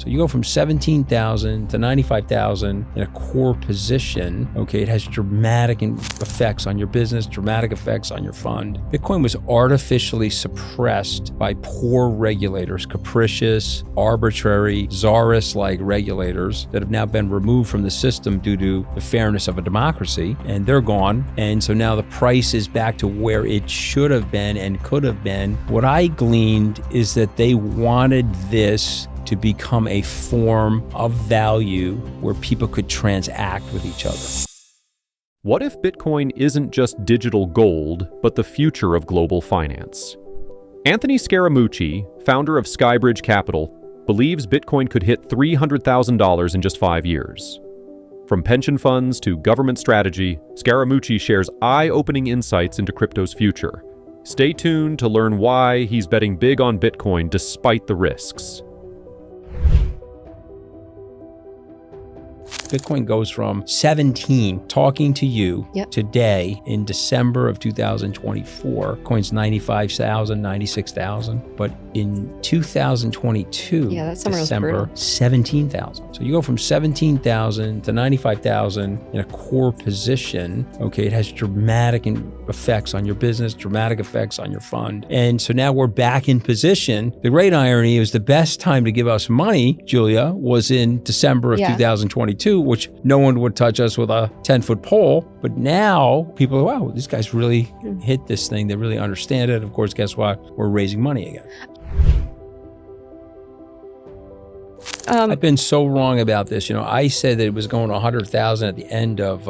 So you go from 17,000 to 95,000 in a core position. Okay, it has dramatic effects on your business, dramatic effects on your fund. Bitcoin was artificially suppressed by poor regulators, capricious, arbitrary, czarist-like regulators that have now been removed from the system due to the fairness of a democracy, and they're gone. And so now the price is back to where it should have been and could have been. What I gleaned is that they wanted this to become a form of value where people could transact with each other. What if Bitcoin isn't just digital gold, but the future of global finance? Anthony Scaramucci, founder of Skybridge Capital, believes Bitcoin could hit $300,000 in just 5 years. From pension funds to government strategy, Scaramucci shares eye-opening insights into crypto's future. Stay tuned to learn why he's betting big on Bitcoin despite the risks. Bitcoin goes from 17 talking to you today in December of 2024. Coin's 95,000, 96,000. But in 2022, December, 17,000. So you go from 17,000 to 95,000 in a core position. Okay, it has dramatic effects on your business, dramatic effects on your fund. And so now we're back in position. The great irony is the best time to give us money, Julia, was in December of 2022. Which no one would touch us with a 10-foot pole. But now people are, wow, these guys really hit this thing. They really understand it. Of course, guess what? We're raising money again. I've been so wrong about this. I said that it was going to 100,000 at the end of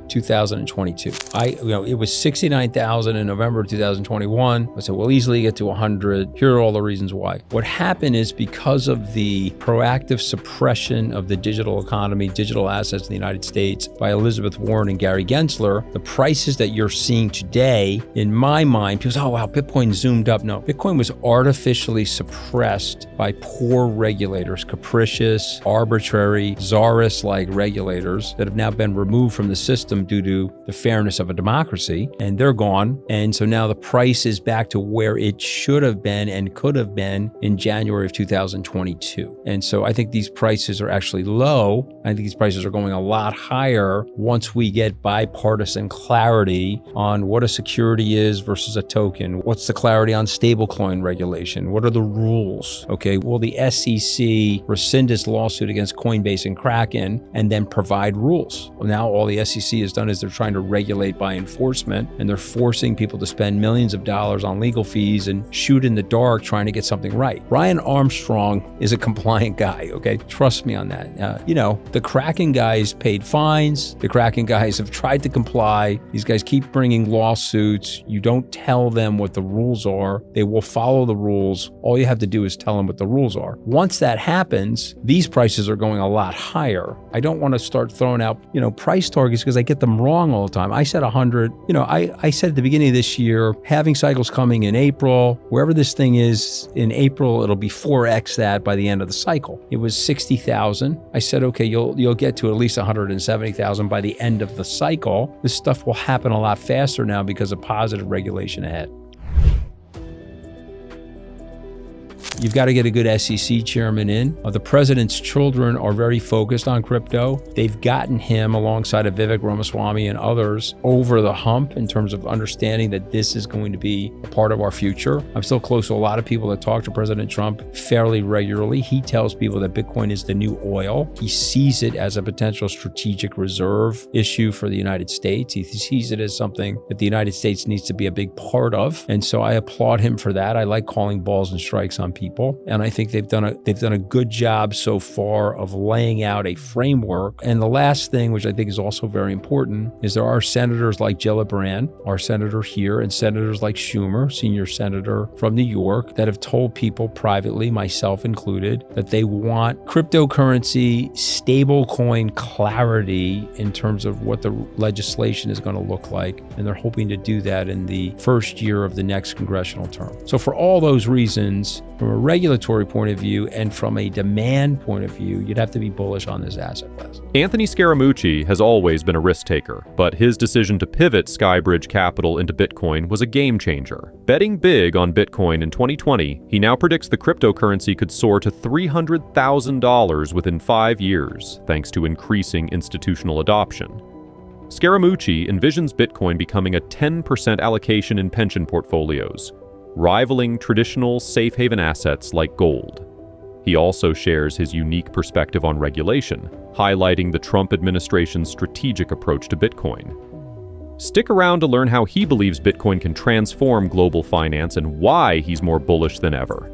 2022. It was 69,000 in November of 2021. I said, we'll easily get to 100. Here are all the reasons why. What happened is because of the proactive suppression of the digital economy, digital assets in the United States by Elizabeth Warren and Gary Gensler, the prices that you're seeing today, in my mind, people say, oh, wow, Bitcoin zoomed up. No, Bitcoin was artificially suppressed by poor regulators, capricious, arbitrary, czarist-like regulators that have now been removed from the system due to the fairness of a democracy, and they're gone. And so now the price is back to where it should have been and could have been in January of 2022. And so I think these prices are actually low. I think these prices are going a lot higher once we get bipartisan clarity on what a security is versus a token. What's the clarity on stablecoin regulation? What are the rules? Okay, will the SEC rescind this lawsuit against Coinbase and Kraken and then provide rules? Well, now all the SEC has done is they're trying to regulate by enforcement, and they're forcing people to spend millions of dollars on legal fees and shoot in the dark trying to get something right. Brian Armstrong is a compliant guy, okay? Trust me on that. The Kraken guys paid fines. The Kraken guys have tried to comply. These guys keep bringing lawsuits. You don't tell them what the rules are. They will follow the rules. All you have to do is tell them what the rules are. Once that happens, these prices are going a lot higher. I don't want to start throwing out, price targets because I get them wrong all the time. I said 100. I said at the beginning of this year, halving cycle's coming in April. Wherever this thing is in April, it'll be 4x that by the end of the cycle. It was 60,000. I said, okay, you'll get to at least 170,000 by the end of the cycle. This stuff will happen a lot faster now because of positive regulation ahead. You've got to get a good SEC chairman in. The president's children are very focused on crypto. They've gotten him, alongside of Vivek Ramaswamy and others, over the hump in terms of understanding that this is going to be a part of our future. I'm still close to a lot of people that talk to President Trump fairly regularly. He tells people that Bitcoin is the new oil. He sees it as a potential strategic reserve issue for the United States. He sees it as something that the United States needs to be a big part of. And so I applaud him for that. I like calling balls and strikes on people. And I think they've done a good job so far of laying out a framework. And the last thing, which I think is also very important, is there are senators like Gillibrand, our senator here, and senators like Schumer, senior senator from New York, that have told people privately, myself included, that they want cryptocurrency, stablecoin clarity in terms of what the legislation is going to look like. And they're hoping to do that in the first year of the next congressional term. So for all those reasons, from a regulatory point of view and from a demand point of view, you'd have to be bullish on this asset class. Anthony Scaramucci has always been a risk taker, but his decision to pivot Skybridge Capital into Bitcoin was a game changer. Betting big on Bitcoin in 2020, he now predicts the cryptocurrency could soar to $300,000 within 5 years, thanks to increasing institutional adoption. Scaramucci envisions Bitcoin becoming a 10% allocation in pension portfolios, rivaling traditional safe haven assets like gold. He also shares his unique perspective on regulation, highlighting the Trump administration's strategic approach to Bitcoin. Stick around to learn how he believes Bitcoin can transform global finance and why he's more bullish than ever.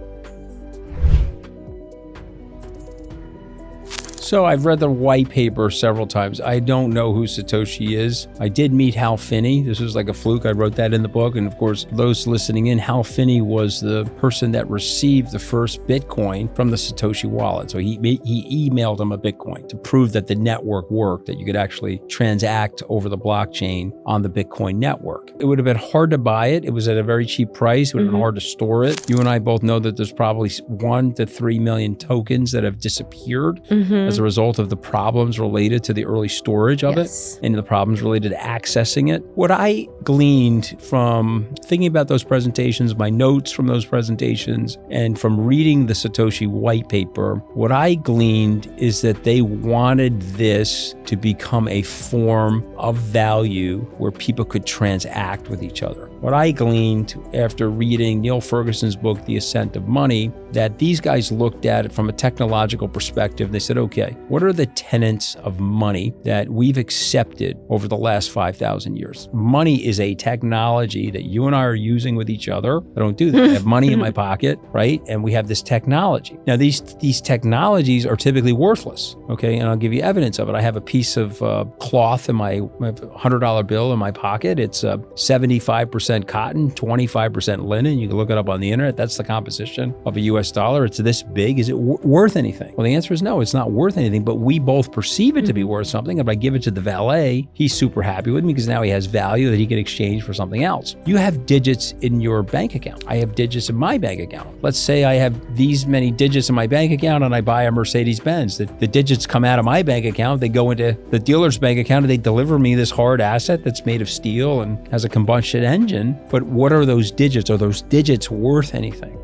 So I've read the white paper several times. I don't know who Satoshi is. I did meet Hal Finney. This was like a fluke. I wrote that in the book. And of course, those listening in, Hal Finney was the person that received the first Bitcoin from the Satoshi wallet. So he emailed him a Bitcoin to prove that the network worked, that you could actually transact over the blockchain on the Bitcoin network. It would have been hard to buy it. It was at a very cheap price. It would have been hard to store it. You and I both know that there's probably 1 to 3 million tokens that have disappeared as a result of the problems related to the early storage of it and the problems related to accessing it. What I gleaned from thinking about those presentations, my notes from those presentations, and from reading the Satoshi white paper, what I gleaned is that they wanted this to become a form of value where people could transact with each other. What I gleaned after reading Neil Ferguson's book, The Ascent of Money, that these guys looked at it from a technological perspective. They said, okay, what are the tenets of money that we've accepted over the last 5,000 years? Money is a technology that you and I are using with each other. I don't do that. I have money in my pocket, right? And we have this technology. Now, these technologies are typically worthless, okay? And I'll give you evidence of it. I have a piece of cloth in my $100 bill in my pocket. It's 75% cotton, 25% linen. You can look it up on the internet. That's the composition of a US dollar. It's this big. Is it worth anything? Well, the answer is no, it's not worth anything, but we both perceive it to be worth something. If I give it to the valet, he's super happy with me because now he has value that he can exchange for something else. You have digits in your bank account. I have digits in my bank account. Let's say I have these many digits in my bank account and I buy a Mercedes-Benz. The digits come out of my bank account, they go into the dealer's bank account, and they deliver me this hard asset that's made of steel and has a combustion engine. But what are those digits? Are those digits worth anything?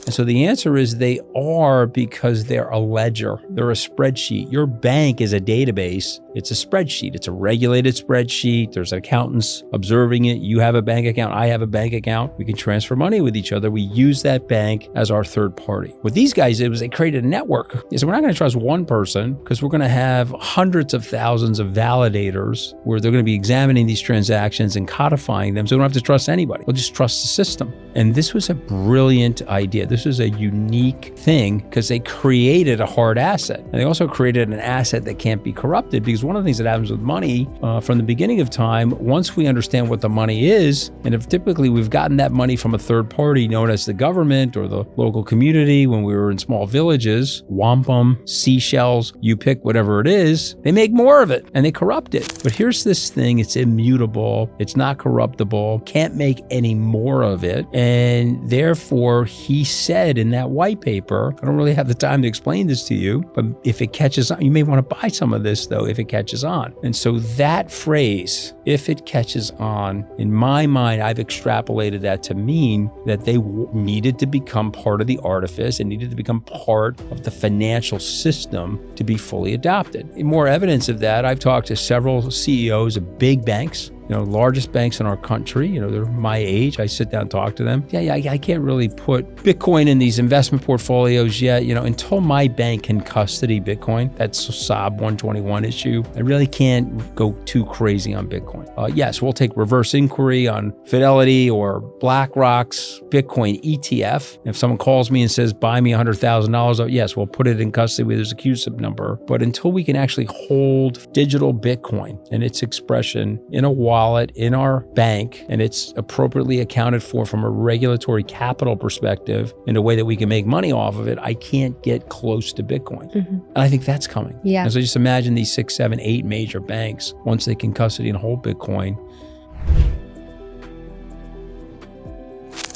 And so the answer is they are, because they're a ledger. They're a spreadsheet. Your bank is a database. It's a spreadsheet. It's a regulated spreadsheet. There's accountants observing it. You have a bank account. I have a bank account. We can transfer money with each other. We use that bank as our third party. What these guys did was they created a network. They said, we're not going to trust one person because we're going to have hundreds of thousands of validators where they're going to be examining these transactions and codifying them. So we don't have to trust anybody. We'll just trust the system. And this was a brilliant idea. This was a unique thing because they created a hard asset. And they also created an asset that can't be corrupted, because one of the things that happens with money from the beginning of time, once we understand what the money is, and if typically we've gotten that money from a third party known as the government or the local community when we were in small villages, wampum, seashells, you pick whatever it is, they make more of it and they corrupt it. But here's this thing, it's immutable, it's not corruptible, can't make any more of it. And therefore, he said in that white paper, I don't really have the time to explain this to you, but if it catches on, you may want to buy some of this though, if it catches on. And so that phrase, if it catches on, in my mind, I've extrapolated that to mean that they needed to become part of the artifice and needed to become part of the financial system to be fully adopted. In more evidence of that, I've talked to several CEOs of big banks, largest banks in our country, they're my age. I sit down and talk to them. I can't really put Bitcoin in these investment portfolios yet, until my bank can custody Bitcoin. That's a SOB 121 issue. I really can't go too crazy on Bitcoin. Yes, we'll take reverse inquiry on Fidelity or BlackRock's Bitcoin ETF. If someone calls me and says, buy me $100,000, yes, we'll put it in custody with his CUSIP number. But until we can actually hold digital Bitcoin and its expression in a wallet, in our bank, and it's appropriately accounted for from a regulatory capital perspective in a way that we can make money off of it, I can't get close to Bitcoin. And I think that's coming. Yeah. And so just imagine these 6, 7, 8 major banks, once they can custody and hold Bitcoin.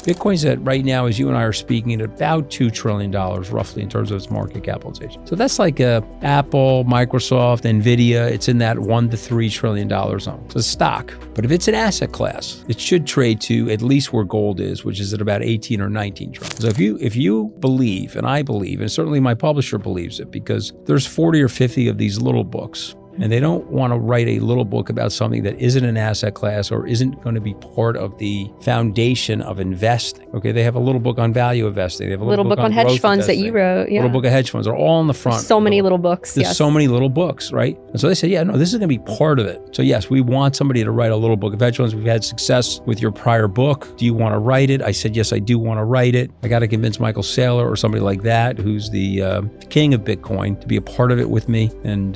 Bitcoin's at right now, as you and I are speaking, at about $2 trillion roughly in terms of its market capitalization. So that's like Apple, Microsoft, Nvidia. It's in that $1 to $3 trillion zone. It's a stock. But if it's an asset class, it should trade to at least where gold is, which is at about 18 or 19 trillion. So if you believe, and I believe, and certainly my publisher believes it, because there's 40 or 50 of these little books, and they don't want to write a little book about something that isn't an asset class or isn't going to be part of the foundation of investing. Okay, they have a little book on value investing. They have a little book on hedge funds that you wrote. Yeah. Little book of hedge funds. They're all on the front. So many little books. There's so many little books, right? And so they said, yeah, no, this is going to be part of it. So yes, we want somebody to write a little book of hedge funds. We've had success with your prior book. Do you want to write it? I said, yes, I do want to write it. I got to convince Michael Saylor or somebody like that, who's the king of Bitcoin, to be a part of it with me. And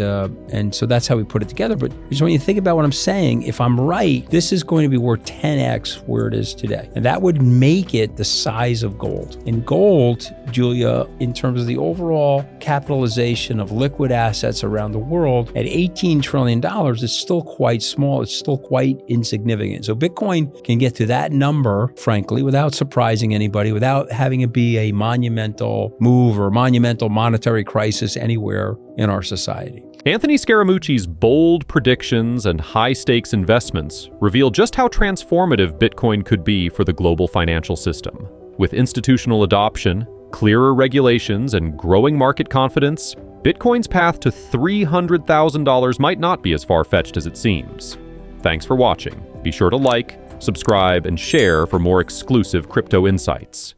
so that's how we put it together. But just when you think about what I'm saying, if I'm right, this is going to be worth 10x where it is today. And that would make it the size of gold. And gold, Julia, in terms of the overall capitalization of liquid assets around the world, at $18 trillion, it's still quite small. It's still quite insignificant. So Bitcoin can get to that number, frankly, without surprising anybody, without having it be a monumental move or monumental monetary crisis anywhere in our society. Anthony Scaramucci's bold predictions and high-stakes investments reveal just how transformative Bitcoin could be for the global financial system. With institutional adoption, clearer regulations, and growing market confidence, Bitcoin's path to $300,000 might not be as far-fetched as it seems. Thanks for watching. Be sure to like, subscribe, and share for more exclusive crypto insights.